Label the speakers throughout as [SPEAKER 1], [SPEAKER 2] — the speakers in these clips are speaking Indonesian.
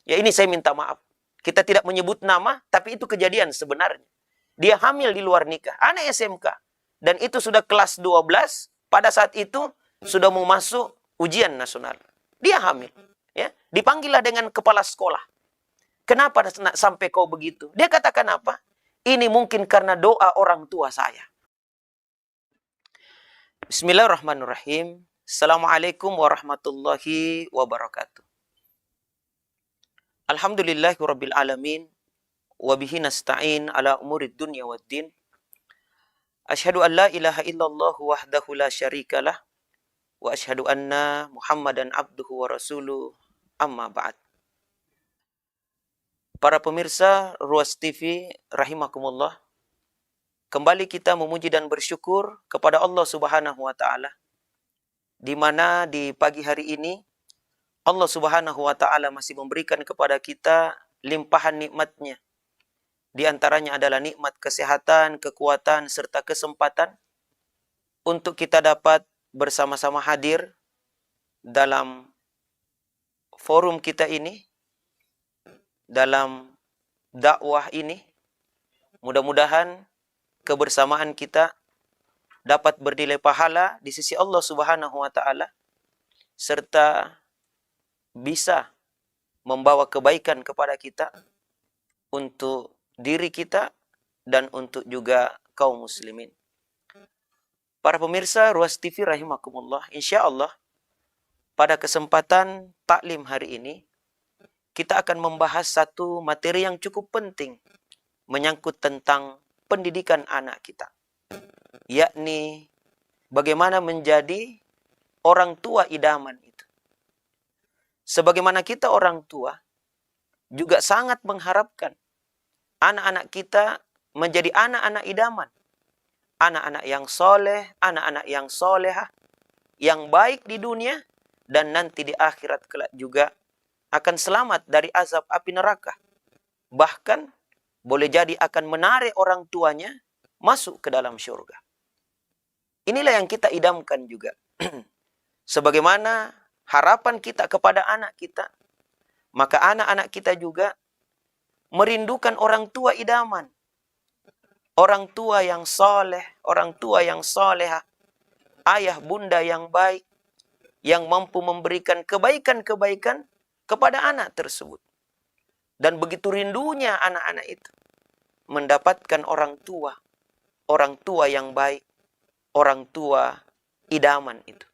[SPEAKER 1] Ya ini saya minta maaf. Kita tidak menyebut nama, tapi itu kejadian sebenarnya. Dia hamil di luar nikah, anak SMK. Dan itu sudah kelas 12, pada saat itu sudah mau masuk ujian nasional. Dia hamil. Ya, dipanggillah dengan kepala sekolah. Kenapa sampai kau begitu? Dia katakan apa? Ini mungkin karena doa orang tua saya. Bismillahirrahmanirrahim. Assalamualaikum warahmatullahi wabarakatuh. Alhamdulillahirabbil alamin wa bihi nasta'in ala umurid dunya waddin. Asyhadu an la ilaha illallah wahdahu la syarikalah wa asyhadu anna Muhammadan abduhu wa rasuluh. Amma ba'd. Para pemirsa Ruas TV rahimakumullah, kembali kita memuji dan bersyukur kepada Allah Subhanahu wa taala, di mana di pagi hari ini Allah Subhanahu wa taala masih memberikan kepada kita limpahan nikmat-Nya. Di antaranya adalah nikmat kesehatan, kekuatan, serta kesempatan untuk kita dapat bersama-sama hadir dalam forum kita ini, dalam dakwah ini. Mudah-mudahan kebersamaan kita dapat bernilai pahala di sisi Allah Subhanahu wa taala, serta bisa membawa kebaikan kepada kita, untuk diri kita dan untuk juga kaum muslimin. Para pemirsa Ruas TV rahimakumullah, insyaallah pada kesempatan taklim hari ini kita akan membahas satu materi yang cukup penting menyangkut tentang pendidikan anak kita, yakni bagaimana menjadi orang tua idaman itu. Sebagaimana kita orang tua juga sangat mengharapkan anak-anak kita menjadi anak-anak idaman, anak-anak yang soleh, anak-anak yang solehah, yang baik di dunia dan nanti di akhirat kelak juga akan selamat dari azab api neraka. Bahkan boleh jadi akan menarik orang tuanya masuk ke dalam syurga. Inilah yang kita idamkan juga. Sebagaimana harapan kita kepada anak kita, maka anak-anak kita juga merindukan orang tua idaman. Orang tua yang soleh, orang tua yang solehah, ayah bunda yang baik, yang mampu memberikan kebaikan-kebaikan kepada anak tersebut. Dan begitu rindunya anak-anak itu mendapatkan orang tua yang baik, orang tua idaman itu.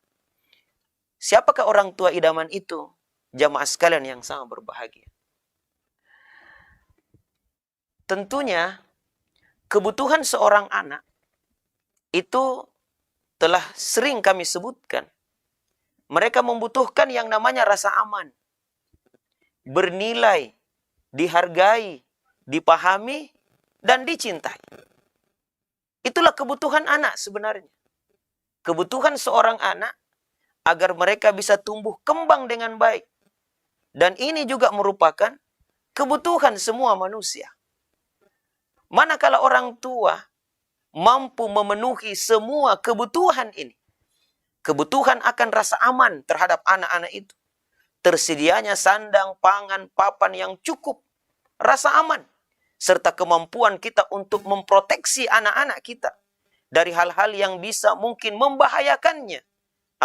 [SPEAKER 1] Siapakah orang tua idaman itu? Jamaah sekalian yang sangat berbahagia. Tentunya kebutuhan seorang anak itu telah sering kami sebutkan. Mereka membutuhkan yang namanya rasa aman, bernilai, dihargai, dipahami, dan dicintai. Itulah kebutuhan anak sebenarnya. Kebutuhan seorang anak agar mereka bisa tumbuh kembang dengan baik. Dan ini juga merupakan kebutuhan semua manusia. Manakala orang tua mampu memenuhi semua kebutuhan ini, kebutuhan akan rasa aman terhadap anak-anak itu, tersedianya sandang, pangan, papan yang cukup, rasa aman, serta kemampuan kita untuk memproteksi anak-anak kita dari hal-hal yang bisa mungkin membahayakannya.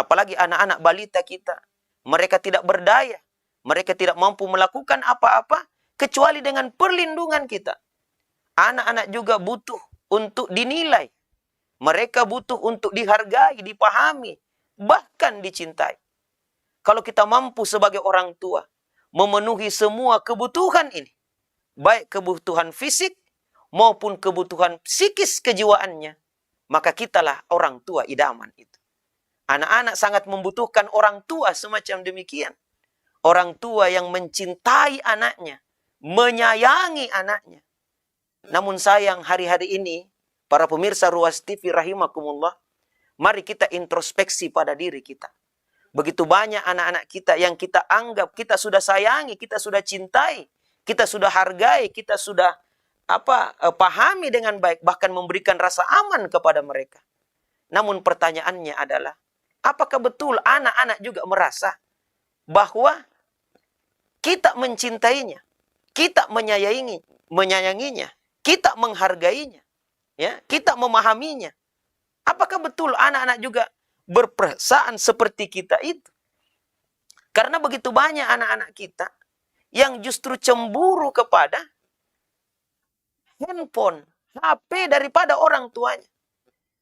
[SPEAKER 1] Apalagi anak-anak balita kita, mereka tidak berdaya, mereka tidak mampu melakukan apa-apa kecuali dengan perlindungan kita. Anak-anak juga butuh untuk dinilai, mereka butuh untuk dihargai, dipahami, bahkan dicintai. Kalau kita mampu sebagai orang tua memenuhi semua kebutuhan ini, baik kebutuhan fisik maupun kebutuhan psikis kejiwaannya, maka kitalah orang tua idaman itu. Anak-anak sangat membutuhkan orang tua semacam demikian. Orang tua yang mencintai anaknya, menyayangi anaknya. Namun sayang hari-hari ini, para pemirsa Ruas TV rahimakumullah, mari kita introspeksi pada diri kita. Begitu banyak anak-anak kita yang kita anggap, kita sudah sayangi, kita sudah cintai, kita sudah hargai, kita sudah pahami dengan baik, bahkan memberikan rasa aman kepada mereka. Namun pertanyaannya adalah, apakah betul anak-anak juga merasa bahwa kita mencintainya, kita menyayanginya, kita menghargainya, ya, kita memahaminya. Apakah betul anak-anak juga berperasaan seperti kita itu? Karena begitu banyak anak-anak kita yang justru cemburu kepada handphone, HP daripada orang tuanya.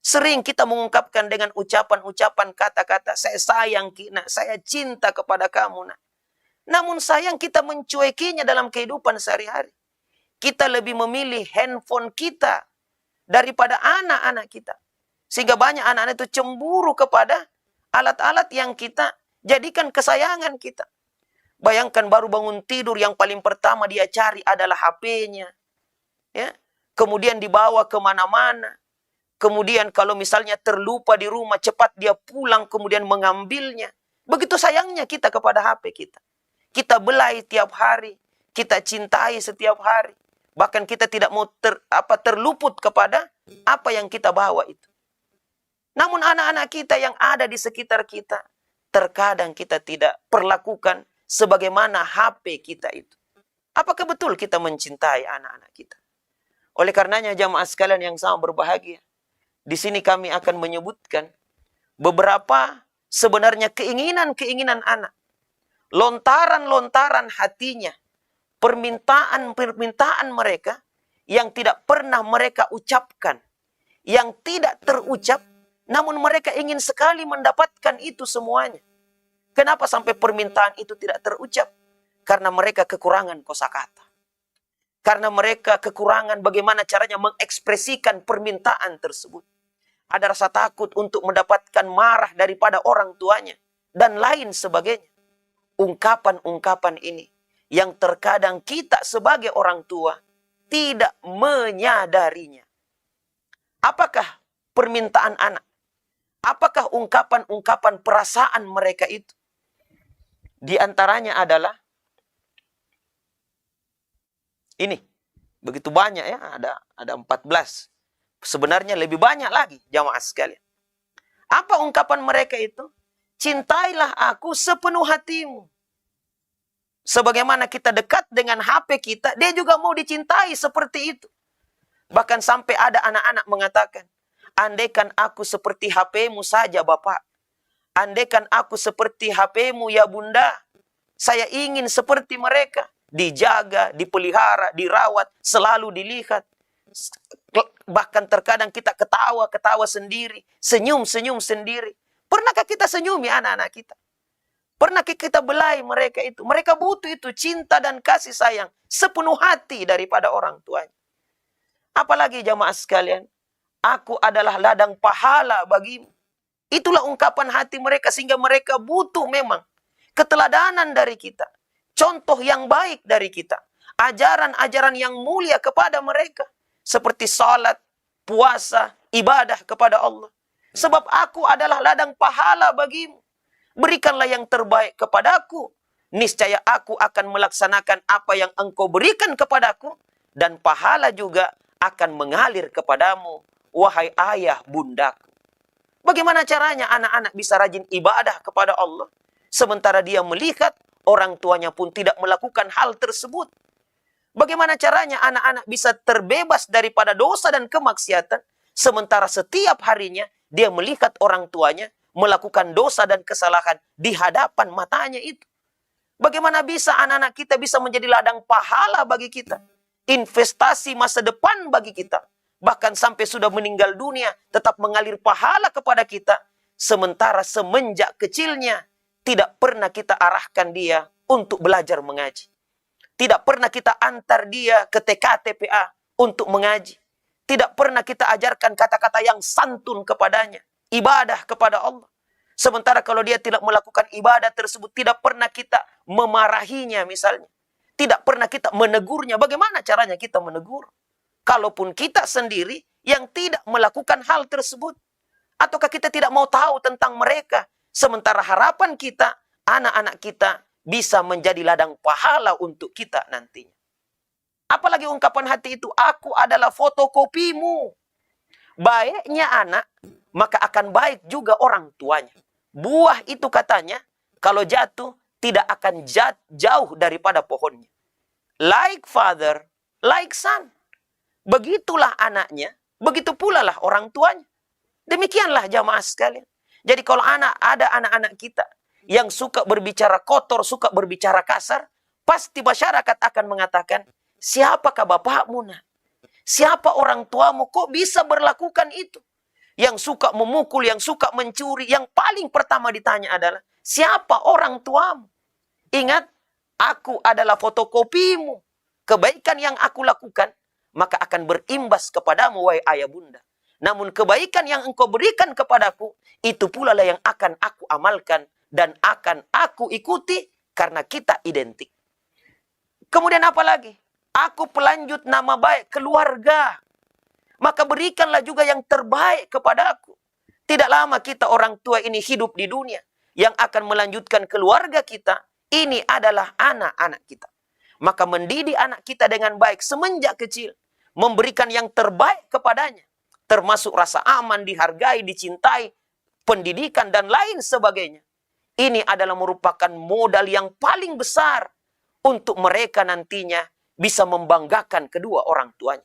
[SPEAKER 1] Sering kita mengungkapkan dengan ucapan-ucapan kata-kata, saya sayang nak, saya cinta kepada kamu nak. Namun sayang kita mencuekinya dalam kehidupan sehari-hari. Kita lebih memilih handphone kita daripada anak-anak kita. Sehingga banyak anak-anak itu cemburu kepada alat-alat yang kita jadikan kesayangan kita. Bayangkan baru bangun tidur yang paling pertama dia cari adalah HP-nya. Ya. Kemudian dibawa kemana-mana. Kemudian kalau misalnya terlupa di rumah, cepat dia pulang kemudian mengambilnya. Begitu sayangnya kita kepada HP kita. Kita belai tiap hari. Kita cintai setiap hari. Bahkan kita tidak mau terluput kepada apa yang kita bawa itu. Namun anak-anak kita yang ada di sekitar kita, terkadang kita tidak perlakukan sebagaimana HP kita itu. Apakah betul kita mencintai anak-anak kita? Oleh karenanya jamaah sekalian yang sama berbahagia, di sini kami akan menyebutkan beberapa sebenarnya keinginan-keinginan anak. Lontaran-lontaran hatinya, permintaan-permintaan mereka yang tidak pernah mereka ucapkan, yang tidak terucap, namun mereka ingin sekali mendapatkan itu semuanya. Kenapa sampai permintaan itu tidak terucap? Karena mereka kekurangan kosakata. Karena mereka kekurangan bagaimana caranya mengekspresikan permintaan tersebut. Ada rasa takut untuk mendapatkan marah daripada orang tuanya. Dan lain sebagainya. Ungkapan-ungkapan ini yang terkadang kita sebagai orang tua tidak menyadarinya. Apakah permintaan anak? Apakah ungkapan-ungkapan perasaan mereka itu? Di antaranya adalah ini. Begitu banyak ya, ada 14. Sebenarnya lebih banyak lagi jamaah sekalian. Apa ungkapan mereka itu? Cintailah aku sepenuh hatimu. Sebagaimana kita dekat dengan HP kita, dia juga mau dicintai seperti itu. Bahkan sampai ada anak-anak mengatakan, andaikan aku seperti HP-mu saja Bapak. Andaikan aku seperti HP-mu ya Bunda. Saya ingin seperti mereka. Dijaga, dipelihara, dirawat, selalu dilihat. Bahkan terkadang kita ketawa-ketawa sendiri. Senyum-senyum sendiri. Pernahkah kita senyumi anak-anak kita? Pernahkah kita belai mereka itu? Mereka butuh itu cinta dan kasih sayang sepenuh hati daripada orang tuanya. Apalagi jamaah sekalian, aku adalah ladang pahala bagimu. Itulah ungkapan hati mereka sehingga mereka butuh memang keteladanan dari kita. Contoh yang baik dari kita. Ajaran-ajaran yang mulia kepada mereka. Seperti salat, puasa, ibadah kepada Allah. Sebab aku adalah ladang pahala bagimu. Berikanlah yang terbaik kepadaku. Niscaya aku akan melaksanakan apa yang engkau berikan kepadaku. Dan pahala juga akan mengalir kepadamu. Wahai ayah bundaku. Bagaimana caranya anak-anak bisa rajin ibadah kepada Allah. Sementara dia melihat orang tuanya pun tidak melakukan hal tersebut. Bagaimana caranya anak-anak bisa terbebas daripada dosa dan kemaksiatan. Sementara setiap harinya dia melihat orang tuanya melakukan dosa dan kesalahan di hadapan matanya itu. Bagaimana bisa anak-anak kita bisa menjadi ladang pahala bagi kita. Investasi masa depan bagi kita. Bahkan sampai sudah meninggal dunia tetap mengalir pahala kepada kita. Sementara semenjak kecilnya tidak pernah kita arahkan dia untuk belajar mengaji. Tidak pernah kita antar dia ke TK-TPA untuk mengaji. Tidak pernah kita ajarkan kata-kata yang santun kepadanya. Ibadah kepada Allah. Sementara kalau dia tidak melakukan ibadah tersebut, tidak pernah kita memarahinya misalnya. Tidak pernah kita menegurnya. Bagaimana caranya kita menegur? Kalaupun kita sendiri yang tidak melakukan hal tersebut. Ataukah kita tidak mau tahu tentang mereka? Sementara harapan kita, anak-anak kita bisa menjadi ladang pahala untuk kita nantinya. Apalagi ungkapan hati itu, aku adalah fotokopimu. Baiknya anak, maka akan baik juga orang tuanya. Buah itu katanya, kalau jatuh tidak akan jauh daripada pohonnya. Like father, like son. Begitulah anaknya, begitu pula lah orang tuanya. Demikianlah jamaah sekalian. Jadi kalau ada anak-anak kita yang suka berbicara kotor, suka berbicara kasar, pasti masyarakat akan mengatakan, siapakah bapakmu nak? Siapa orang tuamu? Kok bisa berlakukan itu? Yang suka memukul, yang suka mencuri, yang paling pertama ditanya adalah, siapa orang tuamu? Ingat, aku adalah fotokopimu. Kebaikan yang aku lakukan, maka akan berimbas kepadamu, wahai ayah bunda. Namun kebaikan yang engkau berikan kepadaku, itu pula lah yang akan aku amalkan dan akan aku ikuti karena kita identik. Kemudian apa lagi? Aku pelanjut nama baik keluarga. Maka berikanlah juga yang terbaik kepada aku. Tidak lama kita orang tua ini hidup di dunia. Yang akan melanjutkan keluarga kita, ini adalah anak-anak kita. Maka mendidik anak kita dengan baik semenjak kecil. Memberikan yang terbaik kepadanya. Termasuk rasa aman, dihargai, dicintai, pendidikan, dan lain sebagainya. Ini adalah merupakan modal yang paling besar untuk mereka nantinya bisa membanggakan kedua orang tuanya.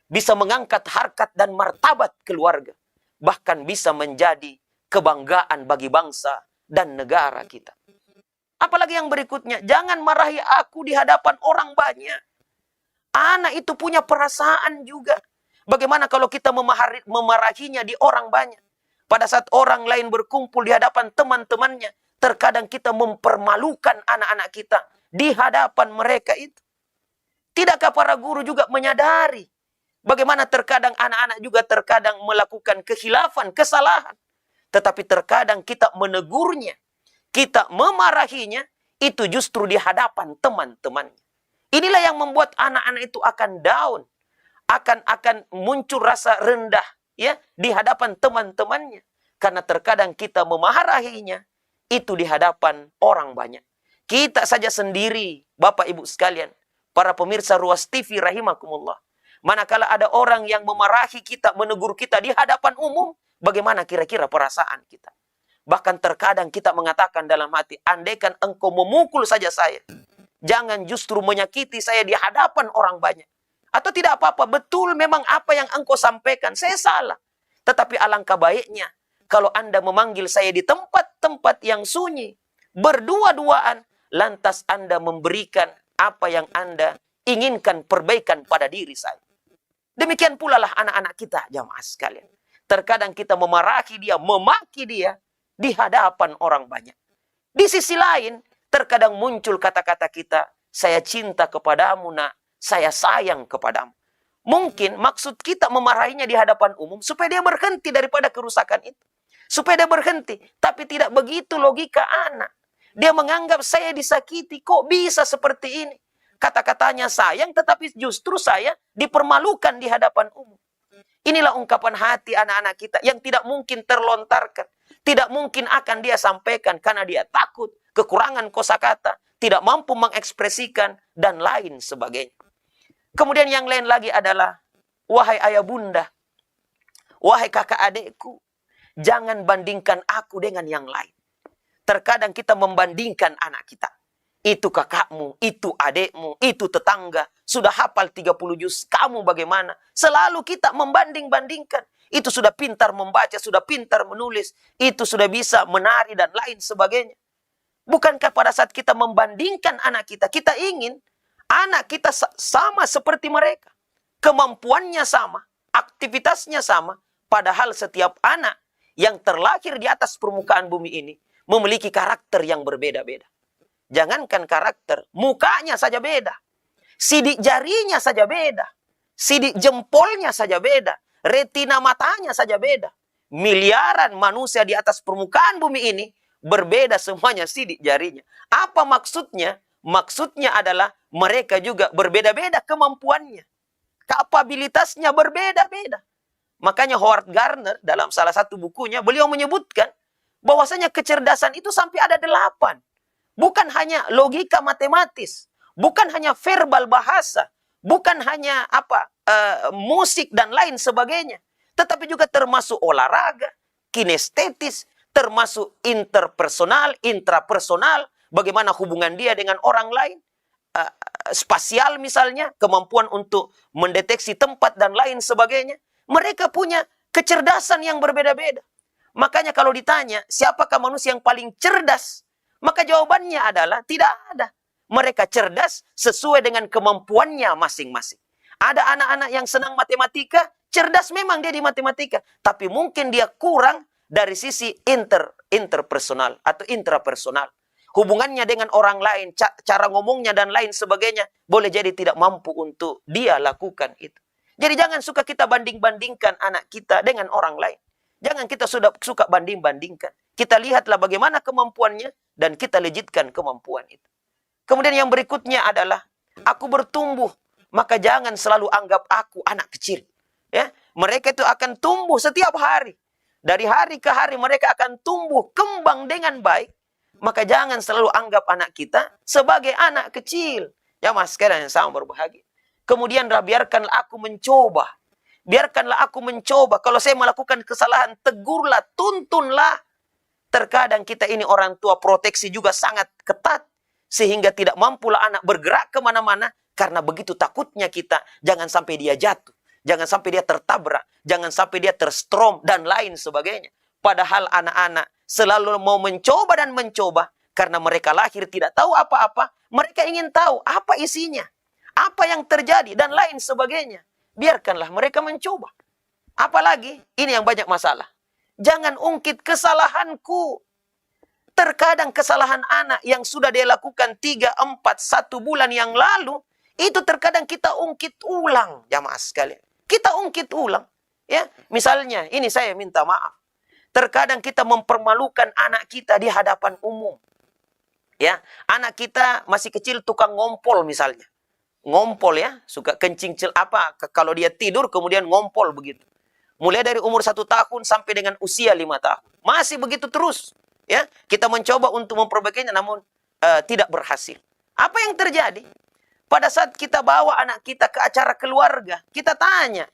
[SPEAKER 1] Bisa mengangkat harkat dan martabat keluarga. Bahkan bisa menjadi kebanggaan bagi bangsa dan negara kita. Apalagi yang berikutnya, jangan marahi aku di hadapan orang banyak. Anak itu punya perasaan juga. Bagaimana kalau kita memarahinya di orang banyak? Pada saat orang lain berkumpul di hadapan teman-temannya, terkadang kita mempermalukan anak-anak kita di hadapan mereka itu. Tidakkah para guru juga menyadari bagaimana terkadang anak-anak juga terkadang melakukan kekhilafan, kesalahan. Tetapi terkadang kita menegurnya, kita memarahinya, itu justru di hadapan teman-temannya. Inilah yang membuat anak-anak itu akan down, akan muncul rasa rendah ya di hadapan teman-temannya. Karena terkadang kita memarahinya, itu di hadapan orang banyak. Kita saja sendiri, Bapak Ibu sekalian, para pemirsa Ruas TV rahimakumullah. Manakala ada orang yang memarahi kita, menegur kita di hadapan umum, bagaimana kira-kira perasaan kita? Bahkan terkadang kita mengatakan dalam hati, andaikan engkau memukul saja saya, jangan justru menyakiti saya di hadapan orang banyak. Atau tidak apa-apa, betul memang apa yang engkau sampaikan, saya salah. Tetapi alangkah baiknya, kalau Anda memanggil saya di tempat-tempat yang sunyi, berdua-duaan, lantas Anda memberikan apa yang Anda inginkan perbaikan pada diri saya. Demikian pula lah anak-anak kita, jamaah sekalian. Terkadang kita memarahi dia, memaki dia di hadapan orang banyak. Di sisi lain, terkadang muncul kata-kata kita, saya cinta kepadamu nak, saya sayang kepadamu. Mungkin maksud kita memarahinya di hadapan umum supaya dia berhenti daripada kerusakan itu. Supaya dia berhenti. Tapi tidak begitu logika anak. Dia menganggap saya disakiti. Kok bisa seperti ini? Kata-katanya sayang, tetapi justru saya dipermalukan di hadapan umum. Inilah ungkapan hati anak-anak kita yang tidak mungkin terlontarkan. Tidak mungkin akan dia sampaikan karena dia takut, kekurangan kosakata, tidak mampu mengekspresikan, dan lain sebagainya. Kemudian yang lain lagi adalah, wahai ayah bunda, wahai kakak adekku, jangan bandingkan aku dengan yang lain. Terkadang kita membandingkan anak kita. Itu kakakmu, itu adekmu, itu tetangga. Sudah hafal 30 juz, kamu bagaimana? Selalu kita membanding-bandingkan. Itu sudah pintar membaca, sudah pintar menulis. Itu sudah bisa menari dan lain sebagainya. Bukankah pada saat kita membandingkan anak kita, kita ingin anak kita sama seperti mereka. Kemampuannya sama, aktivitasnya sama. Padahal setiap anak yang terlahir di atas permukaan bumi ini memiliki karakter yang berbeda-beda. Jangankan karakter, mukanya saja beda. Sidik jarinya saja beda. Sidik jempolnya saja beda. Retina matanya saja beda. Miliaran manusia di atas permukaan bumi ini berbeda semuanya sidik jarinya. Apa maksudnya? Maksudnya adalah mereka juga berbeda-beda kemampuannya. Kapabilitasnya berbeda-beda. Makanya Howard Gardner dalam salah satu bukunya, beliau menyebutkan bahwasanya kecerdasan itu sampai ada 8. Bukan hanya logika matematis, bukan hanya verbal bahasa, bukan hanya musik dan lain sebagainya, tetapi juga termasuk olahraga, kinestetis, termasuk interpersonal, intrapersonal, bagaimana hubungan dia dengan orang lain, spasial misalnya, kemampuan untuk mendeteksi tempat dan lain sebagainya. Mereka punya kecerdasan yang berbeda-beda. Makanya kalau ditanya, siapakah manusia yang paling cerdas? Maka jawabannya adalah tidak ada. Mereka cerdas sesuai dengan kemampuannya masing-masing. Ada anak-anak yang senang matematika, cerdas memang dia di matematika. Tapi mungkin dia kurang dari sisi interpersonal atau intrapersonal. Hubungannya dengan orang lain, cara ngomongnya dan lain sebagainya, boleh jadi tidak mampu untuk dia lakukan itu. Jadi jangan suka kita banding-bandingkan anak kita dengan orang lain. Jangan kita suka banding-bandingkan. Kita lihatlah bagaimana kemampuannya dan kita legitkan kemampuan itu. Kemudian yang berikutnya adalah, aku bertumbuh, maka jangan selalu anggap aku anak kecil. Ya, mereka itu akan tumbuh setiap hari. Dari hari ke hari mereka akan tumbuh, kembang dengan baik. Maka jangan selalu anggap anak kita sebagai anak kecil. Ya mas, sekalian yang sama berbahagia. Kemudian biarkanlah aku mencoba. Biarkanlah aku mencoba. Kalau saya melakukan kesalahan, tegurlah, tuntunlah. Terkadang kita ini orang tua proteksi juga sangat ketat. Sehingga tidak mampulah anak bergerak kemana-mana. Karena begitu takutnya kita, jangan sampai dia jatuh. Jangan sampai dia tertabrak. Jangan sampai dia terstrom dan lain sebagainya. Padahal anak-anak selalu mau mencoba dan mencoba. Karena mereka lahir tidak tahu apa-apa. Mereka ingin tahu apa isinya. Apa yang terjadi dan lain sebagainya. Biarkanlah mereka mencoba. Apalagi, ini yang banyak masalah. Jangan ungkit kesalahanku. Terkadang kesalahan anak yang sudah dia lakukan 3, 4, 1 bulan yang lalu, itu terkadang kita ungkit ulang, jamaah sekalian. Kita ungkit ulang. Ya, misalnya, ini saya minta maaf. Terkadang kita mempermalukan anak kita di hadapan umum. Ya, anak kita masih kecil tukang ngompol misalnya. Ngompol ya, suka kencing kalau dia tidur kemudian ngompol begitu. Mulai dari umur 1 tahun sampai dengan usia 5 tahun. Masih begitu terus. Ya, kita mencoba untuk memperbaikinya namun tidak berhasil. Apa yang terjadi? Pada saat kita bawa anak kita ke acara keluarga, kita tanya.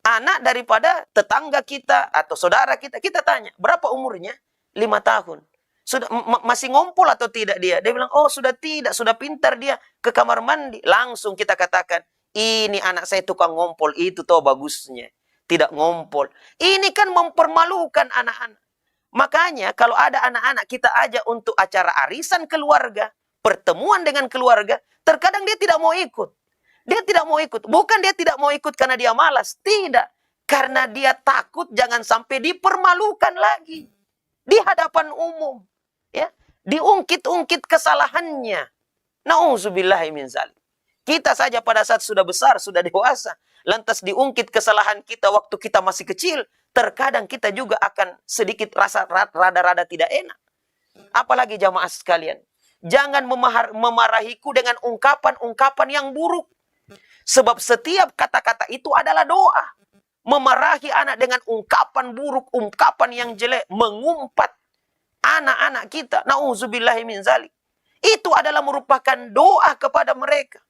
[SPEAKER 1] Anak daripada tetangga kita atau saudara kita, kita tanya, berapa umurnya? 5 tahun. Sudah masih ngompol atau tidak dia? Dia bilang, oh sudah tidak, sudah pintar dia ke kamar mandi. Langsung kita katakan, ini anak saya tukang ngompol, itu toh bagusnya. Tidak ngompol. Ini kan mempermalukan anak-anak. Makanya kalau ada anak-anak kita ajak untuk acara arisan keluarga, pertemuan dengan keluarga, terkadang dia tidak mau ikut. Dia tidak mau ikut. Bukan dia tidak mau ikut karena dia malas. Tidak. Karena dia takut jangan sampai dipermalukan lagi. Di hadapan umum. Ya, diungkit-ungkit kesalahannya. Nauzubillahi min dzalik. Kita saja pada saat sudah besar, sudah dewasa, lantas diungkit kesalahan kita waktu kita masih kecil, terkadang kita juga akan sedikit rasa rada-rada tidak enak. Apalagi jamaah sekalian, jangan memarahiku dengan ungkapan-ungkapan yang buruk. Sebab setiap kata-kata itu adalah doa. Memarahi anak dengan ungkapan buruk, ungkapan yang jelek, mengumpat anak-anak kita, nauzubillahi min dzalik. Itu adalah merupakan doa kepada mereka.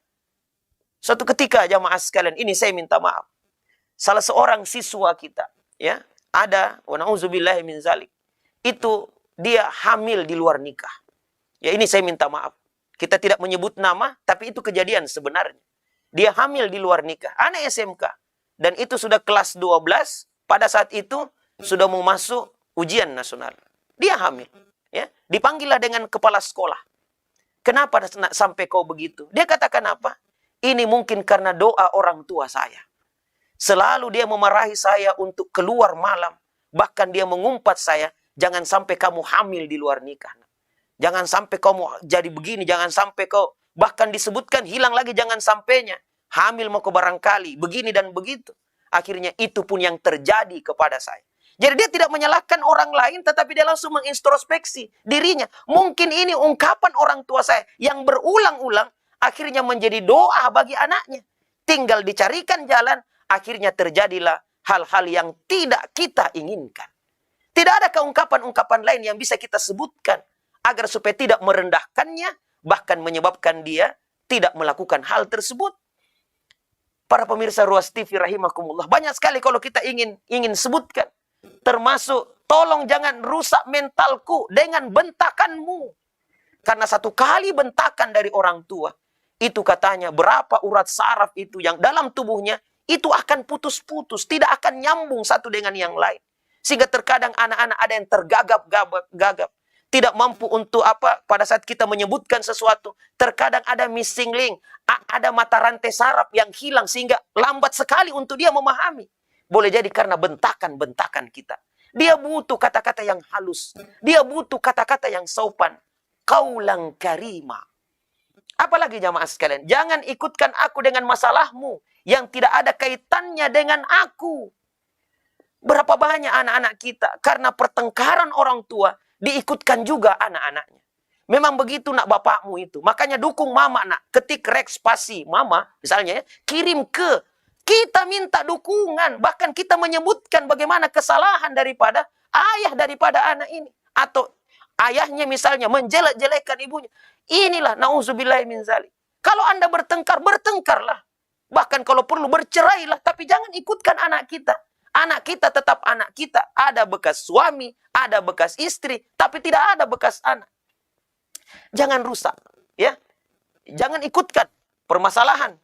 [SPEAKER 1] Suatu ketika jamaah sekalian, ini saya minta maaf. Salah seorang siswa kita, ya, ada wa nauzubillahi min dzalik. Itu dia hamil di luar nikah. Ya, ini saya minta maaf. Kita tidak menyebut nama, tapi itu kejadian sebenarnya. Dia hamil di luar nikah, anak SMK. Dan itu sudah kelas 12, pada saat itu sudah mau masuk ujian nasional. Dia hamil. Ya, dipanggillah dengan kepala sekolah. Kenapa sampai kau begitu? Dia katakan apa? Ini mungkin karena doa orang tua saya. Selalu dia memarahi saya untuk keluar malam. Bahkan dia mengumpat saya, jangan sampai kamu hamil di luar nikah. Jangan sampai kamu jadi begini, jangan sampai kau, bahkan disebutkan hilang lagi jangan sampainya. Hamil mau ke barangkali, begini dan begitu. Akhirnya itu pun yang terjadi kepada saya. Jadi dia tidak menyalahkan orang lain, tetapi dia langsung mengintrospeksi dirinya. Mungkin ini ungkapan orang tua saya yang berulang-ulang, akhirnya menjadi doa bagi anaknya. Tinggal dicarikan jalan, akhirnya terjadilah hal-hal yang tidak kita inginkan. Tidak ada keungkapan-ungkapan lain yang bisa kita sebutkan, agar supaya tidak merendahkannya, bahkan menyebabkan dia tidak melakukan hal tersebut. Para pemirsa Ruas TV rahimakumullah, banyak sekali kalau kita ingin sebutkan. Termasuk, tolong jangan rusak mentalku dengan bentakanmu. Karena satu kali bentakan dari orang tua, itu katanya berapa urat saraf itu yang dalam tubuhnya, itu akan putus-putus, tidak akan nyambung satu dengan yang lain. Sehingga terkadang anak-anak ada yang tergagap-gagap. Tidak mampu untuk pada saat kita menyebutkan sesuatu. Terkadang ada missing link, ada mata rantai saraf yang hilang sehingga lambat sekali untuk dia memahami. Boleh jadi karena bentakan-bentakan kita. Dia butuh kata-kata yang halus. Dia butuh kata-kata yang sopan. Qaulan karima. Apalagi jamaah sekalian, jangan ikutkan aku dengan masalahmu yang tidak ada kaitannya dengan aku. Berapa banyak anak-anak kita karena pertengkaran orang tua diikutkan juga anak-anaknya. Memang begitu nak bapakmu itu. Makanya dukung mama nak. Ketik rek spasi mama misalnya ya, kirim ke. Kita minta dukungan. Bahkan kita menyebutkan bagaimana kesalahan daripada ayah daripada anak ini. Atau ayahnya misalnya menjelek-jelekkan ibunya. Inilah na'udzubillahi min zalik. Kalau Anda bertengkar, bertengkarlah. Bahkan kalau perlu bercerailah. Tapi jangan ikutkan anak kita. Anak kita tetap anak kita. Ada bekas suami, ada bekas istri, tapi tidak ada bekas anak. Jangan rusak, ya. Jangan ikutkan permasalahan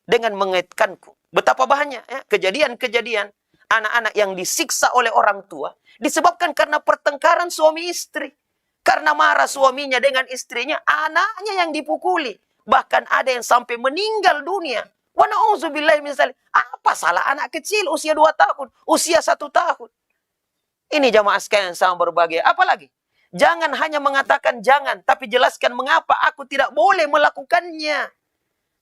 [SPEAKER 1] dengan mengaitkanku. Betapa banyak ya, kejadian-kejadian anak-anak yang disiksa oleh orang tua disebabkan karena pertengkaran suami istri. Karena marah suaminya dengan istrinya, anaknya yang dipukuli. Bahkan ada yang sampai meninggal dunia. Wa na'udzubillahi min dzalik. Apa salah anak kecil usia 2 tahun, usia 1 tahun? Ini jamaah sekalian yang sama berbahagia. Apalagi? Jangan hanya mengatakan jangan, tapi jelaskan mengapa aku tidak boleh melakukannya.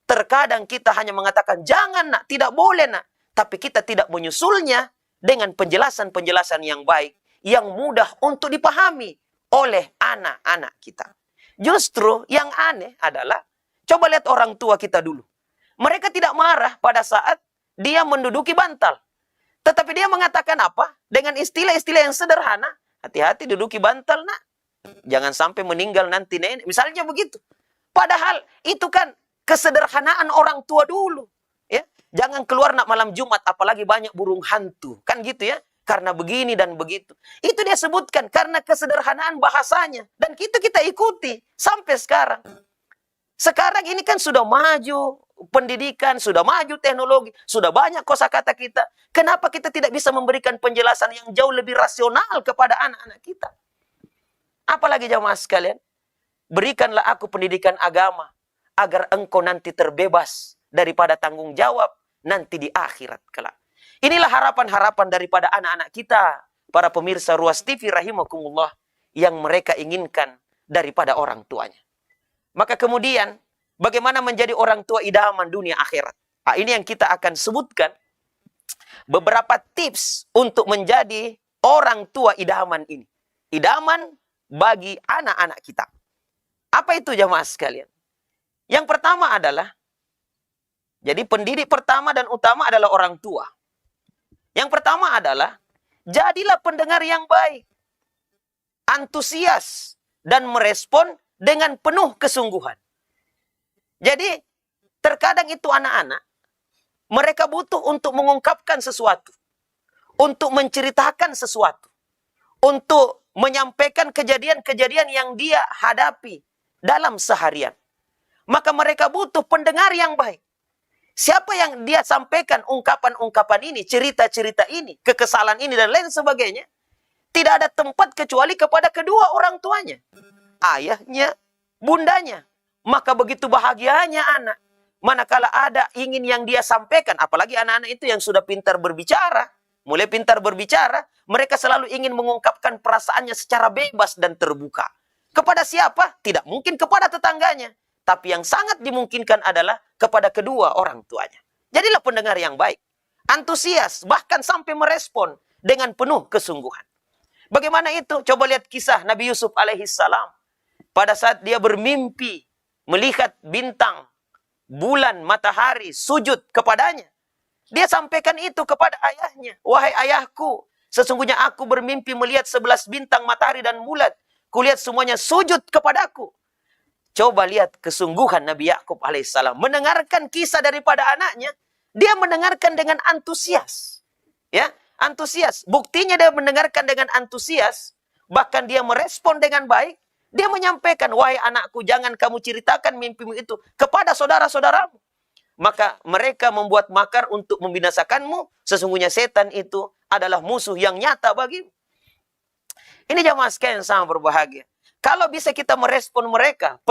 [SPEAKER 1] Terkadang kita hanya mengatakan jangan nak, tidak boleh nak. Tapi kita tidak menyusulnya dengan penjelasan-penjelasan yang baik, yang mudah untuk dipahami oleh anak-anak kita. Justru yang aneh adalah, coba lihat orang tua kita dulu. Mereka tidak marah pada saat dia menduduki bantal. Tetapi dia mengatakan apa? Dengan istilah-istilah yang sederhana. Hati-hati duduki bantal nak. Jangan sampai meninggal nanti nenek. Misalnya begitu. Padahal itu kan kesederhanaan orang tua dulu. Ya, jangan keluar nak malam Jumat. Apalagi banyak burung hantu. Kan gitu ya. Karena begini dan begitu. Itu dia sebutkan. Karena kesederhanaan bahasanya. Dan kita ikuti. Sampai sekarang. Sekarang ini kan sudah maju pendidikan, sudah maju teknologi, sudah banyak kosakata kita. Kenapa kita tidak bisa memberikan penjelasan yang jauh lebih rasional kepada anak-anak kita? Apalagi jamaah sekalian, berikanlah aku pendidikan agama agar engkau nanti terbebas daripada tanggung jawab nanti di akhirat kelak. Inilah harapan-harapan daripada anak-anak kita, para pemirsa Ruas TV rahimakumullah, yang mereka inginkan daripada orang tuanya. Maka kemudian, bagaimana menjadi orang tua idaman dunia akhirat? Nah, ini yang kita akan sebutkan. Beberapa tips untuk menjadi orang tua idaman ini. Idaman bagi anak-anak kita. Apa itu jamaah sekalian? Yang pertama adalah, jadi pendidik pertama dan utama adalah orang tua. Yang pertama adalah, jadilah pendengar yang baik. Antusias dan merespon dengan penuh kesungguhan. Jadi, terkadang itu anak-anak, mereka butuh untuk mengungkapkan sesuatu. Untuk menceritakan sesuatu. Untuk menyampaikan kejadian-kejadian yang dia hadapi dalam seharian. Maka mereka butuh pendengar yang baik. Siapa yang dia sampaikan ungkapan-ungkapan ini, cerita-cerita ini, kekesalan ini, dan lain sebagainya, tidak ada tempat kecuali kepada kedua orang tuanya. Ayahnya, bundanya. Maka begitu bahagianya anak. Manakala ada ingin yang dia sampaikan, apalagi anak-anak itu yang sudah pintar berbicara, mulai pintar berbicara, mereka selalu ingin mengungkapkan perasaannya secara bebas dan terbuka. Kepada siapa? Tidak mungkin kepada tetangganya. Tapi yang sangat dimungkinkan adalah kepada kedua orang tuanya. Jadilah pendengar yang baik. Antusias, bahkan sampai merespon dengan penuh kesungguhan. Bagaimana itu? Coba lihat kisah Nabi Yusuf alaihissalam. Pada saat dia bermimpi, melihat bintang, bulan, matahari, sujud kepadanya. Dia sampaikan itu kepada ayahnya. Wahai ayahku, sesungguhnya aku bermimpi melihat 11 bintang, matahari, dan bulan. Kulihat semuanya sujud kepadaku. Coba lihat kesungguhan Nabi Yakub alaihissalam. Mendengarkan kisah daripada anaknya, dia mendengarkan dengan antusias. Ya, antusias. Buktinya dia mendengarkan dengan antusias, bahkan dia merespon dengan baik. Dia menyampaikan, wahai anakku, jangan kamu ceritakan mimpimu itu kepada saudara-saudaramu. Maka mereka membuat makar untuk membinasakanmu. Sesungguhnya setan itu adalah musuh yang nyata bagimu. Ini jamaah sekalian yang sangat berbahagia. Kalau bisa kita merespon mereka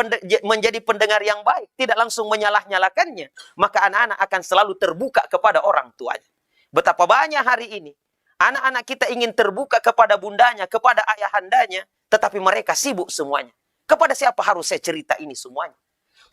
[SPEAKER 1] menjadi pendengar yang baik, tidak langsung menyalah-nyalakannya, maka anak-anak akan selalu terbuka kepada orang tuanya. Betapa banyak hari ini anak-anak kita ingin terbuka kepada bundanya, kepada ayahandanya, tetapi mereka sibuk semuanya. Kepada siapa harus saya cerita ini semuanya?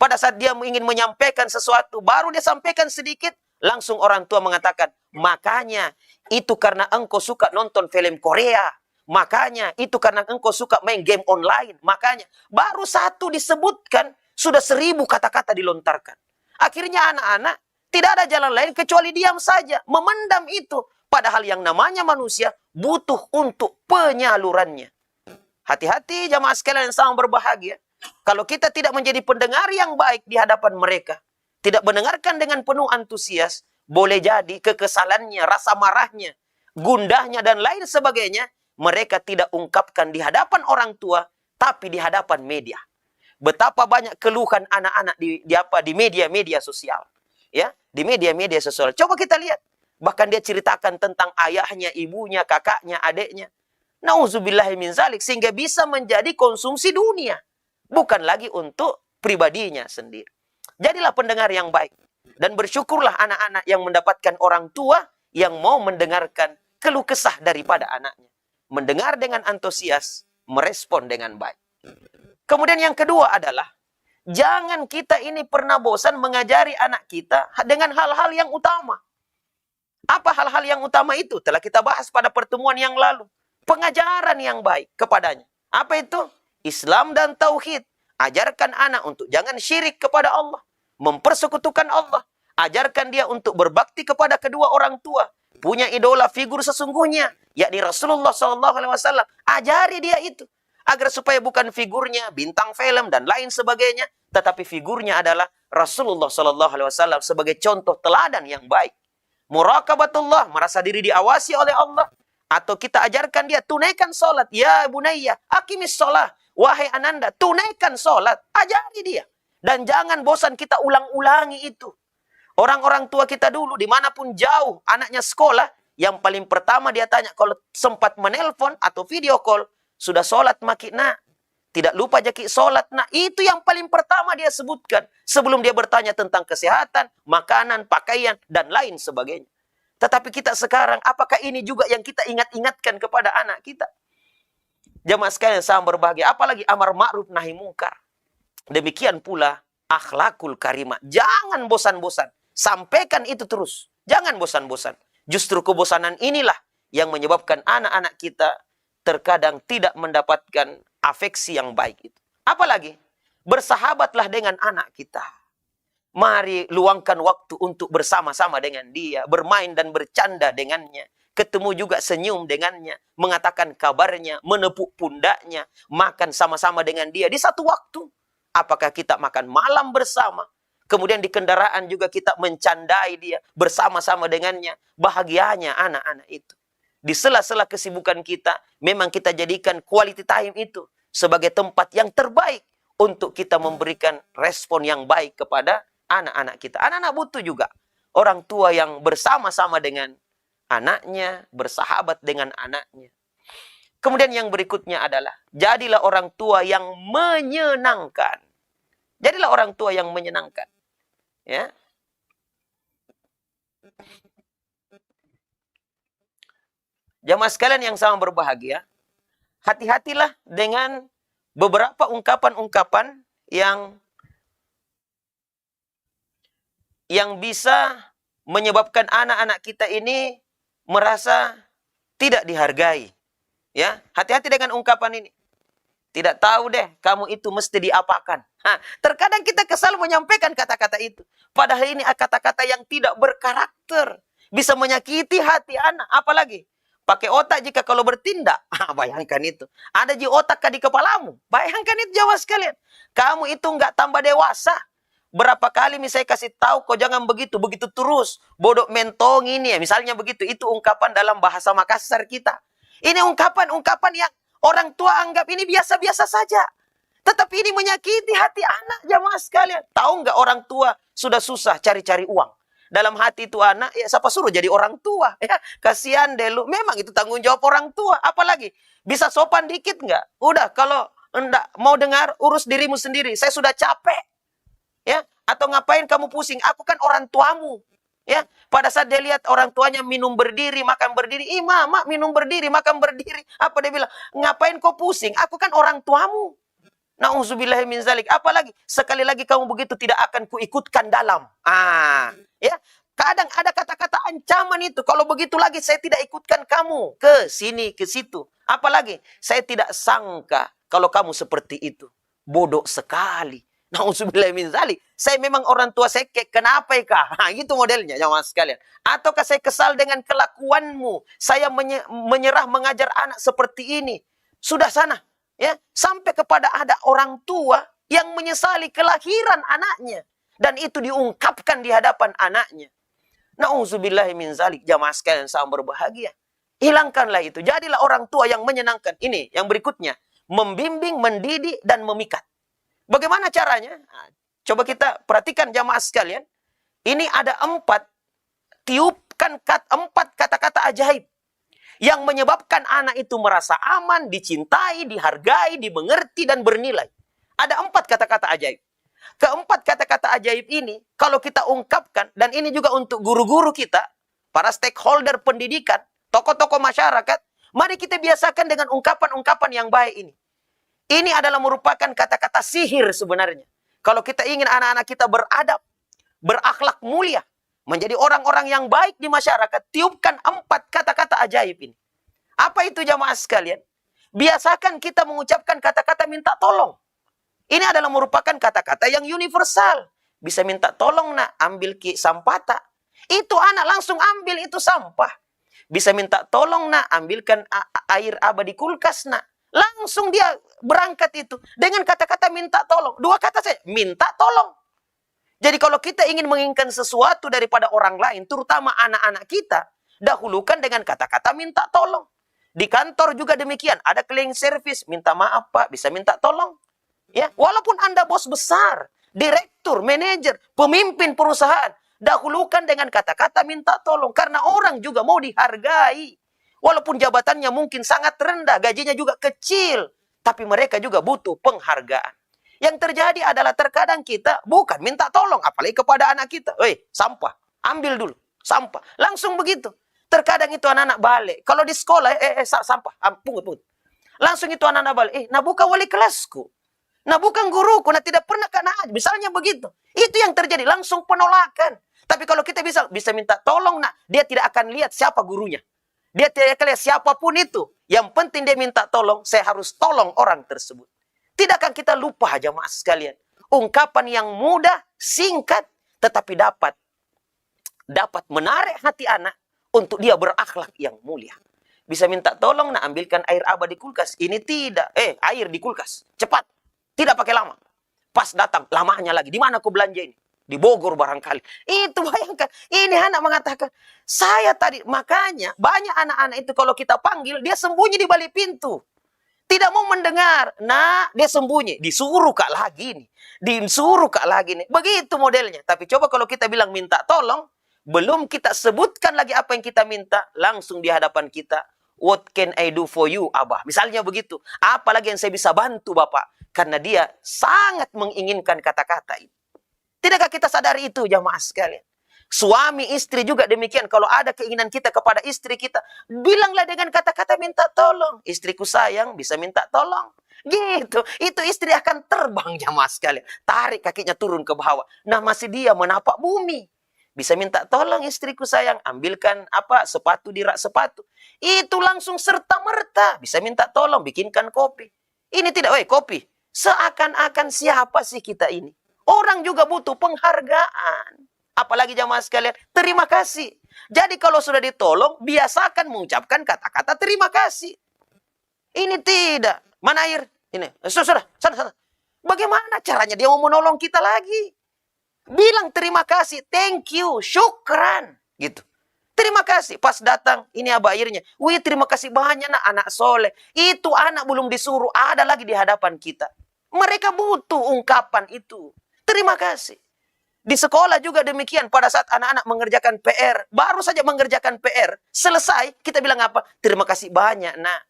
[SPEAKER 1] Pada saat dia ingin menyampaikan sesuatu, baru dia sampaikan sedikit, langsung orang tua mengatakan, makanya itu karena engkau suka nonton film Korea. Makanya itu karena engkau suka main game online. Makanya baru satu disebutkan, sudah 1000 kata-kata dilontarkan. Akhirnya anak-anak tidak ada jalan lain kecuali diam saja, memendam itu. Padahal yang namanya manusia butuh untuk penyalurannya. Hati-hati jamaah sekalian yang sangat berbahagia. Kalau kita tidak menjadi pendengar yang baik di hadapan mereka, tidak mendengarkan dengan penuh antusias, boleh jadi kekesalannya, rasa marahnya, gundahnya, dan lain sebagainya, mereka tidak ungkapkan di hadapan orang tua, tapi di hadapan media. Betapa banyak keluhan anak-anak di media-media sosial. Ya, di media-media sosial. Coba kita lihat. Bahkan dia ceritakan tentang ayahnya, ibunya, kakaknya, adiknya. Nauzubillahi min zalik, sehingga bisa menjadi konsumsi dunia. Bukan lagi untuk pribadinya sendiri. Jadilah pendengar yang baik. Dan bersyukurlah anak-anak yang mendapatkan orang tua yang mau mendengarkan keluh kesah daripada anaknya. Mendengar dengan antusias, merespon dengan baik. Kemudian yang kedua adalah, jangan kita ini pernah bosan mengajari anak kita dengan hal-hal yang utama. Apa hal-hal yang utama itu? Telah kita bahas pada pertemuan yang lalu. Pengajaran yang baik kepadanya. Apa itu? Islam dan Tauhid. Ajarkan anak untuk jangan syirik kepada Allah. Mempersekutukan Allah. Ajarkan dia untuk berbakti kepada kedua orang tua. Punya idola figur sesungguhnya, yakni Rasulullah SAW. Ajari dia itu. Agar supaya bukan figurnya bintang film dan lain sebagainya. Tetapi figurnya adalah Rasulullah SAW sebagai contoh teladan yang baik. Muraqabatullah, merasa diri diawasi oleh Allah. Atau kita ajarkan dia, tunaikan sholat. Ya bunayya, aqimis sholat. Wahai ananda, tunaikan sholat. Ajari dia. Dan jangan bosan kita ulang-ulangi itu. Orang-orang tua kita dulu, dimanapun jauh anaknya sekolah, yang paling pertama dia tanya, kalau sempat menelpon atau video call, sudah sholat maki nak? Tidak lupa jaki sholat nak? Itu yang paling pertama dia sebutkan. Sebelum dia bertanya tentang kesehatan, makanan, pakaian, dan lain sebagainya. Tetapi kita sekarang, apakah ini juga yang kita ingat-ingatkan kepada anak kita? Jamaah sekalian sangat berbahagia. Apalagi amar ma'ruf nahi mungkar. Demikian pula akhlakul karimah. Jangan bosan-bosan. Sampaikan itu terus. Jangan bosan-bosan. Justru kebosanan inilah yang menyebabkan anak-anak kita terkadang tidak mendapatkan afeksi yang baik itu. Apalagi bersahabatlah dengan anak kita. Mari luangkan waktu untuk bersama-sama dengan dia, bermain dan bercanda dengannya, ketemu juga senyum dengannya, mengatakan kabarnya, menepuk pundaknya, makan sama-sama dengan dia di satu waktu. Apakah kita makan malam bersama? Kemudian di kendaraan juga kita mencandai dia, bersama-sama dengannya. Bahagianya anak-anak itu. Di sela-sela kesibukan kita, memang kita jadikan quality time itu sebagai tempat yang terbaik untuk kita memberikan respon yang baik kepada anak-anak kita. Anak-anak butuh juga orang tua yang bersama-sama dengan anaknya, bersahabat dengan anaknya. Kemudian yang berikutnya adalah, jadilah orang tua yang menyenangkan. Jadilah orang tua yang menyenangkan. Ya. Jamaah sekalian yang sama berbahagia, hati-hatilah dengan beberapa ungkapan-ungkapan yang bisa menyebabkan anak-anak kita ini merasa tidak dihargai. Ya, hati-hati dengan ungkapan ini. Tidak tahu deh, kamu itu mesti diapakan. Terkadang kita kesal menyampaikan kata-kata itu. Padahal ini kata-kata yang tidak berkarakter. Bisa menyakiti hati anak. Apalagi pakai otak jika kalau bertindak. Bayangkan itu. Ada di otak di kepalamu. Bayangkan itu jawab sekalian. Kamu itu nggak tambah dewasa. Berapa kali misalnya kasih tahu, kau jangan begitu. Begitu terus. Bodoh mentong ini ya. Misalnya begitu. Itu ungkapan dalam bahasa Makassar kita. Ini ungkapan-ungkapan yang orang tua anggap ini biasa-biasa saja. Tetapi ini menyakiti hati anak, jamaah sekalian. Tahu nggak orang tua sudah susah cari-cari uang. Dalam hati itu anak, ya siapa suruh jadi orang tua? Ya, kasihan deh lu. Memang itu tanggung jawab orang tua. Apalagi, bisa sopan dikit nggak? Udah, kalau enggak mau dengar, urus dirimu sendiri. Saya sudah capek. Ya, atau ngapain kamu pusing? Aku kan orang tuamu. Ya, pada saat dia lihat orang tuanya minum berdiri, makan berdiri, mama minum berdiri, makan berdiri. Apa dia bilang? Ngapain kau pusing? Aku kan orang tuamu. Nauzubillahi min zalik. Apalagi sekali lagi kamu begitu tidak akan kuikutkan dalam. Ya. Kadang ada kata-kata ancaman itu. Kalau begitu lagi saya tidak ikutkan kamu ke sini, ke situ. Apalagi saya tidak sangka kalau kamu seperti itu. Bodoh sekali. Nauzubillahi min zalik. Saya memang orang tua saya kenapa ya? Gitu modelnya jamaah sekalian. Ataukah saya kesal dengan kelakuanmu? Saya menyerah mengajar anak seperti ini. Sudah sana. Ya, sampai kepada ada orang tua yang menyesali kelahiran anaknya dan itu diungkapkan di hadapan anaknya. Nauzubillahi min zalik, jamaah sekalian sama berbahagia. Hilangkanlah itu. Jadilah orang tua yang menyenangkan. Ini yang berikutnya, membimbing, mendidik dan memikat. Bagaimana caranya? Coba kita perhatikan jamaah sekalian. Ini ada 4 kata-kata ajaib yang menyebabkan anak itu merasa aman, dicintai, dihargai, dimengerti, dan bernilai. Ada 4 kata-kata ajaib. Keempat kata-kata ajaib ini, kalau kita ungkapkan, dan ini juga untuk guru-guru kita, para stakeholder pendidikan, tokoh-tokoh masyarakat, mari kita biasakan dengan ungkapan-ungkapan yang baik ini. Ini adalah merupakan kata-kata sihir sebenarnya. Kalau kita ingin anak-anak kita beradab, berakhlak mulia, menjadi orang-orang yang baik di masyarakat, tiupkan 4 kata-kata ajaib ini. Apa itu jamaah sekalian? Biasakan kita mengucapkan kata-kata minta tolong. Ini adalah merupakan kata-kata yang universal. Bisa minta tolong nak, ambil ki sampah tak? Itu anak langsung ambil itu sampah. Bisa minta tolong nak, ambilkan air abadi kulkas nak. Langsung dia berangkat itu. Dengan kata-kata minta tolong. 2 kata saja, minta tolong. Jadi kalau kita ingin menginginkan sesuatu daripada orang lain, terutama anak-anak kita, dahulukan dengan kata-kata minta tolong. Di kantor juga demikian, ada cleaning service, minta maaf Pak, bisa minta tolong. Ya, walaupun Anda bos besar, direktur, manajer, pemimpin perusahaan, dahulukan dengan kata-kata minta tolong karena orang juga mau dihargai. Walaupun jabatannya mungkin sangat rendah, gajinya juga kecil, tapi mereka juga butuh penghargaan. Yang terjadi adalah terkadang kita bukan minta tolong, apalagi kepada anak kita. Sampah, ambil dulu, sampah. Langsung begitu. Terkadang itu anak-anak balik. Kalau di sekolah, sampah, pungut. Langsung itu anak-anak balik. Nah bukan wali kelasku. Nah bukan guruku, nah tidak pernah kena. Misalnya begitu. Itu yang terjadi, langsung penolakan. Tapi kalau kita bisa minta tolong, nah dia tidak akan lihat siapa gurunya. Dia tidak akan lihat siapapun itu. Yang penting dia minta tolong, saya harus tolong orang tersebut. Tidakkah kita lupa jamaah sekalian? Ungkapan yang mudah, singkat, tetapi dapat menarik hati anak untuk dia berakhlak yang mulia. Bisa minta tolong, nak ambilkan air abadi di kulkas. Ini tidak. Air di kulkas. Cepat. Tidak pakai lama. Pas datang, lamanya lagi. Di mana aku belanja ini? Di Bogor barangkali. Itu bayangkan. Ini anak mengatakan, saya tadi. Makanya banyak anak-anak itu kalau kita panggil, dia sembunyi di balik pintu. Tidak mau mendengar. Nah, dia sembunyi. Disuruh kak lagi nih. Disuruh kak lagi nih. Begitu modelnya. Tapi coba kalau kita bilang minta tolong. Belum kita sebutkan lagi apa yang kita minta. Langsung di hadapan kita. What can I do for you, Abah? Misalnya begitu. Apalagi yang saya bisa bantu, Bapak. Karena dia sangat menginginkan kata-kata itu. Tidakkah kita sadari itu, jamaah sekalian? Suami istri juga demikian. Kalau ada keinginan kita kepada istri kita, bilanglah dengan kata-kata minta tolong. Istriku sayang, bisa minta tolong. Gitu. Itu istri akan terbang jamaah sekalian. Tarik kakinya turun ke bawah. Nah masih dia menapak bumi. Bisa minta tolong istriku sayang, ambilkan sepatu di rak sepatu. Itu langsung serta-merta. Bisa minta tolong, bikinkan kopi. Ini tidak, kopi. Seakan-akan siapa sih kita ini? Orang juga butuh penghargaan. Apalagi jamaah sekalian, terima kasih. Jadi kalau sudah ditolong, biasakan mengucapkan kata-kata terima kasih. Ini tidak. Mana air? Ini. Sudah, sana. Bagaimana caranya dia mau menolong kita lagi? Bilang terima kasih, thank you, syukran. Gitu. Terima kasih. Pas datang, ini abah airnya. Terima kasih banyak nak, anak soleh. Itu anak belum disuruh, ada lagi di hadapan kita. Mereka butuh ungkapan itu. Terima kasih. Di sekolah juga demikian, pada saat anak-anak mengerjakan PR, baru saja mengerjakan PR, selesai, kita bilang apa? Terima kasih banyak, nak.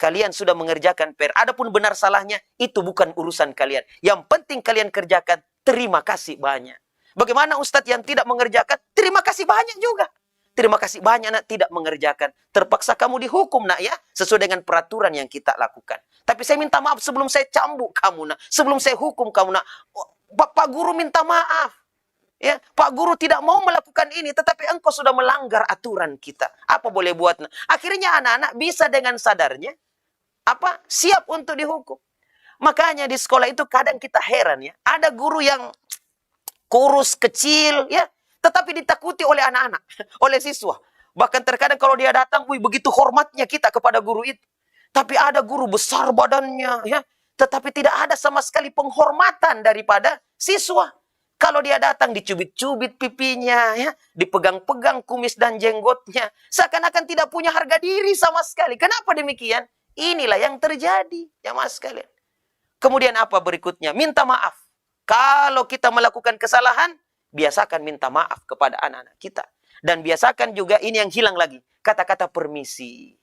[SPEAKER 1] Kalian sudah mengerjakan PR. Adapun benar salahnya, itu bukan urusan kalian. Yang penting kalian kerjakan, terima kasih banyak. Bagaimana Ustadz yang tidak mengerjakan? Terima kasih banyak juga. Terima kasih banyak, nak, tidak mengerjakan. Terpaksa kamu dihukum, nak, ya. Sesuai dengan peraturan yang kita lakukan. Tapi saya minta maaf sebelum saya cambuk kamu, nak. Sebelum saya hukum kamu, nak. Pak Guru minta maaf. Ya, Pak Guru tidak mau melakukan ini, tetapi engkau sudah melanggar aturan kita. Apa boleh buat? Akhirnya anak-anak bisa dengan sadarnya, siap untuk dihukum. Makanya di sekolah itu kadang kita heran, ya. Ada guru yang kurus, kecil, ya, tetapi ditakuti oleh anak-anak, oleh siswa. Bahkan terkadang kalau dia datang, begitu hormatnya kita kepada guru itu. Tapi ada guru besar badannya, ya, tetapi tidak ada sama sekali penghormatan daripada siswa. Kalau dia datang dicubit-cubit pipinya, ya, dipegang-pegang kumis dan jenggotnya, seakan-akan tidak punya harga diri sama sekali. Kenapa demikian? Inilah yang terjadi, ya mas sekalian. Kemudian apa berikutnya? Minta maaf. Kalau kita melakukan kesalahan, biasakan minta maaf kepada anak-anak kita. Dan biasakan juga ini yang hilang lagi, kata-kata permisi.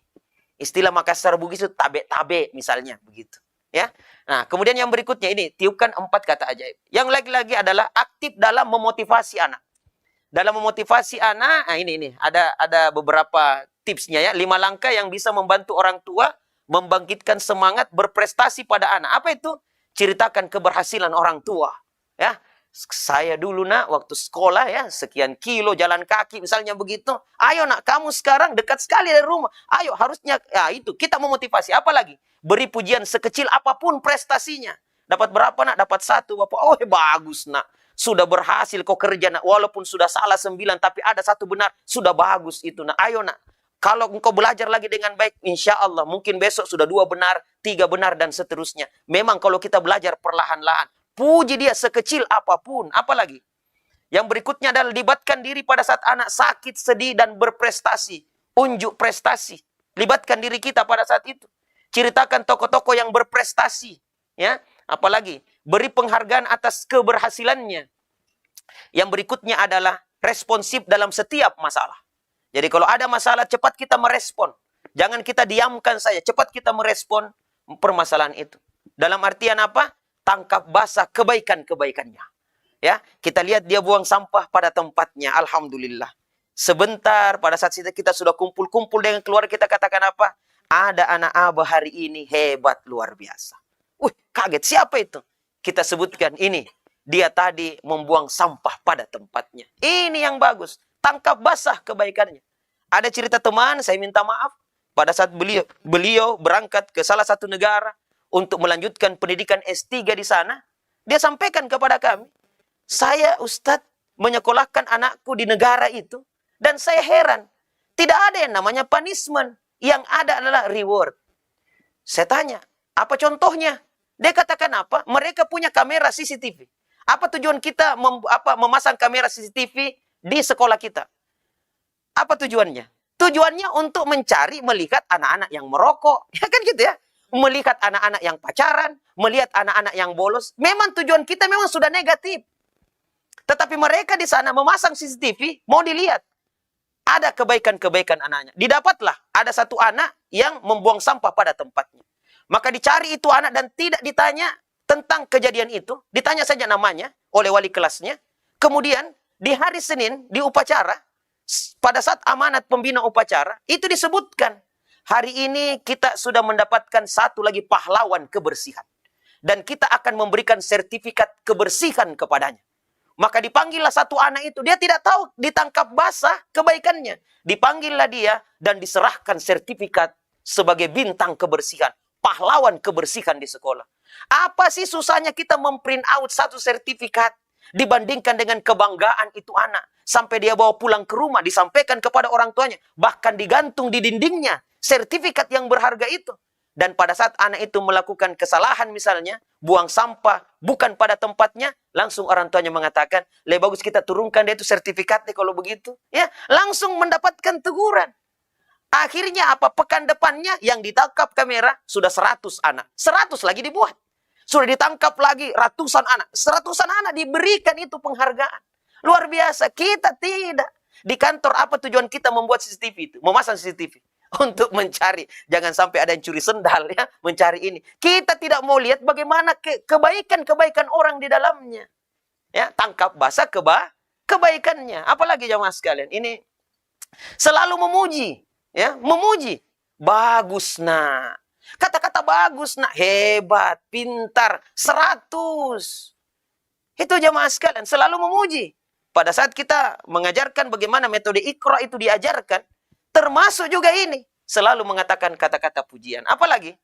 [SPEAKER 1] Istilah Makassar Bugis itu tabe-tabe misalnya, begitu. Ya. Nah, kemudian yang berikutnya ini, tiupkan 4 kata ajaib. Yang lagi-lagi adalah aktif dalam memotivasi anak. Dalam memotivasi anak, nah ini ada beberapa tipsnya, ya. 5 langkah yang bisa membantu orang tua membangkitkan semangat berprestasi pada anak. Apa itu? Ceritakan keberhasilan orang tua. Ya, saya dulu, nak, waktu sekolah, ya, sekian kilo jalan kaki misalnya begitu. Ayo, nak, kamu sekarang dekat sekali dari rumah. Ayo, harusnya, ya itu kita memotivasi. Apalagi beri pujian sekecil apapun prestasinya. Dapat berapa, nak? Dapat 1, Bapak. Oh, bagus, nak. Sudah berhasil kau kerja, nak. Walaupun sudah salah 9, tapi ada 1 benar. Sudah bagus itu, nak. Ayo, nak. Kalau engkau belajar lagi dengan baik, insya Allah mungkin besok sudah 2 benar, 3 benar, dan seterusnya. Memang kalau kita belajar perlahan-lahan, puji dia sekecil apapun. Apalagi? Yang berikutnya adalah libatkan diri pada saat anak sakit, sedih, dan berprestasi. Unjuk prestasi. Libatkan diri kita pada saat itu. Ceritakan tokoh-tokoh yang berprestasi. Ya, apalagi? Beri penghargaan atas keberhasilannya. Yang berikutnya adalah responsif dalam setiap masalah. Jadi kalau ada masalah, cepat kita merespon. Jangan kita diamkan saja. Cepat kita merespon permasalahan itu. Dalam artian apa? Tangkap basah kebaikan-kebaikannya. Ya, kita lihat dia buang sampah pada tempatnya. Alhamdulillah. Sebentar, pada saat kita sudah kumpul-kumpul dengan keluarga, kita katakan apa? Ada anak Abah hari ini hebat luar biasa. Kaget. Siapa itu? Kita sebutkan ini. Dia tadi membuang sampah pada tempatnya. Ini yang bagus. Tangkap basah kebaikannya. Ada cerita teman, saya minta maaf. Pada saat beliau berangkat ke salah satu negara untuk melanjutkan pendidikan S3 di sana, dia sampaikan kepada kami, saya Ustadz menyekolahkan anakku di negara itu, dan saya heran, tidak ada yang namanya punishment, yang ada adalah reward. Saya tanya, apa contohnya? Dia katakan apa? Mereka punya kamera CCTV. Apa tujuan kita memasang kamera CCTV di sekolah kita? Apa tujuannya? Tujuannya untuk melihat anak-anak yang merokok. Ya kan gitu ya? Melihat anak-anak yang pacaran, melihat anak-anak yang bolos. Memang tujuan kita memang sudah negatif. Tetapi mereka di sana memasang CCTV, mau dilihat. Ada kebaikan-kebaikan anaknya. Didapatlah ada satu anak yang membuang sampah pada tempatnya. Maka dicari itu anak dan tidak ditanya tentang kejadian itu. Ditanya saja namanya oleh wali kelasnya. Kemudian di hari Senin, di upacara, pada saat amanat pembina upacara, itu disebutkan. Hari ini kita sudah mendapatkan satu lagi pahlawan kebersihan. Dan kita akan memberikan sertifikat kebersihan kepadanya. Maka dipanggillah satu anak itu. Dia tidak tahu ditangkap basah kebaikannya. Dipanggillah dia dan diserahkan sertifikat sebagai bintang kebersihan. Pahlawan kebersihan di sekolah. Apa sih susahnya kita memprint out satu sertifikat dibandingkan dengan kebanggaan itu anak. Sampai dia bawa pulang ke rumah, disampaikan kepada orang tuanya. Bahkan digantung di dindingnya sertifikat yang berharga itu. Dan pada saat anak itu melakukan kesalahan misalnya, buang sampah bukan pada tempatnya, langsung orang tuanya mengatakan, lebih bagus kita turunkan dia itu sertifikatnya kalau begitu. Ya, langsung mendapatkan teguran. Akhirnya apa? Pekan depannya yang ditangkap kamera sudah 100 anak. 100 lagi dibuat. Sudah ditangkap lagi ratusan anak. Seratusan anak diberikan itu penghargaan. Luar biasa. Kita tidak. Di kantor apa tujuan kita membuat CCTV itu? Memasang CCTV. Untuk mencari. Jangan sampai ada yang curi sendal ya. Mencari ini. Kita tidak mau lihat bagaimana kebaikan-kebaikan orang di dalamnya. Ya, tangkap basah kebaikannya. Apalagi jamaah sekalian. Ini selalu memuji. Ya, memuji. Bagus nak. Kata-kata bagus nak. Hebat, pintar, 100. Itu jamaah sekalian. Selalu memuji. Pada saat kita mengajarkan bagaimana metode Iqra itu diajarkan. Termasuk juga ini. Selalu mengatakan kata-kata pujian. Apalagi?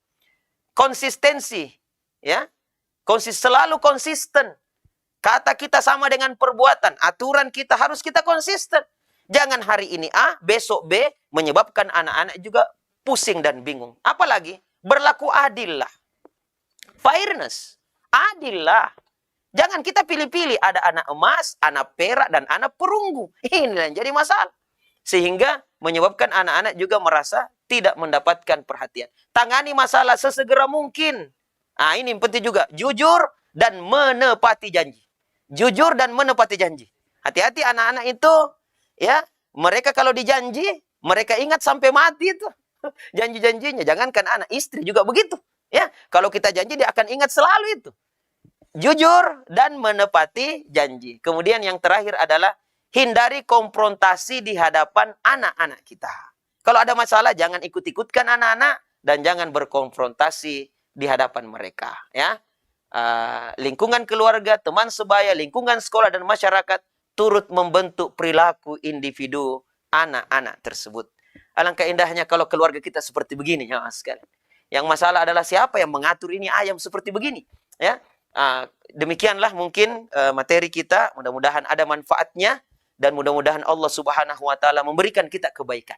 [SPEAKER 1] Konsistensi. Ya, selalu konsisten. Kata kita sama dengan perbuatan. Aturan kita harus kita konsisten. Jangan hari ini A, besok B, menyebabkan anak-anak juga pusing dan bingung. Apalagi, berlaku adil lah. Fairness, adil lah. Jangan kita pilih-pilih, ada anak emas, anak perak, dan anak perunggu. Ini yang jadi masalah. Sehingga menyebabkan anak-anak juga merasa tidak mendapatkan perhatian. Tangani masalah sesegera mungkin. Nah, ini penting juga. Jujur dan menepati janji. Jujur dan menepati janji. Hati-hati anak-anak itu, ya, mereka kalau dijanji, mereka ingat sampai mati itu. Janji-janjinya. Jangankan anak, istri juga begitu. Ya, kalau kita janji, dia akan ingat selalu itu. Jujur dan menepati janji. Kemudian yang terakhir adalah hindari konfrontasi di hadapan anak-anak kita. Kalau ada masalah, jangan ikut-ikutkan anak-anak dan jangan berkonfrontasi di hadapan mereka. Ya, lingkungan keluarga, teman sebaya, lingkungan sekolah dan masyarakat turut membentuk perilaku individu anak-anak tersebut. Alangkah indahnya kalau keluarga kita seperti begini, ya sekalian. Yang masalah adalah siapa yang mengatur ini ayam seperti begini. Ya, demikianlah mungkin materi kita. Mudah-mudahan ada manfaatnya dan mudah-mudahan Allah Subhanahu Wa Taala memberikan kita kebaikan.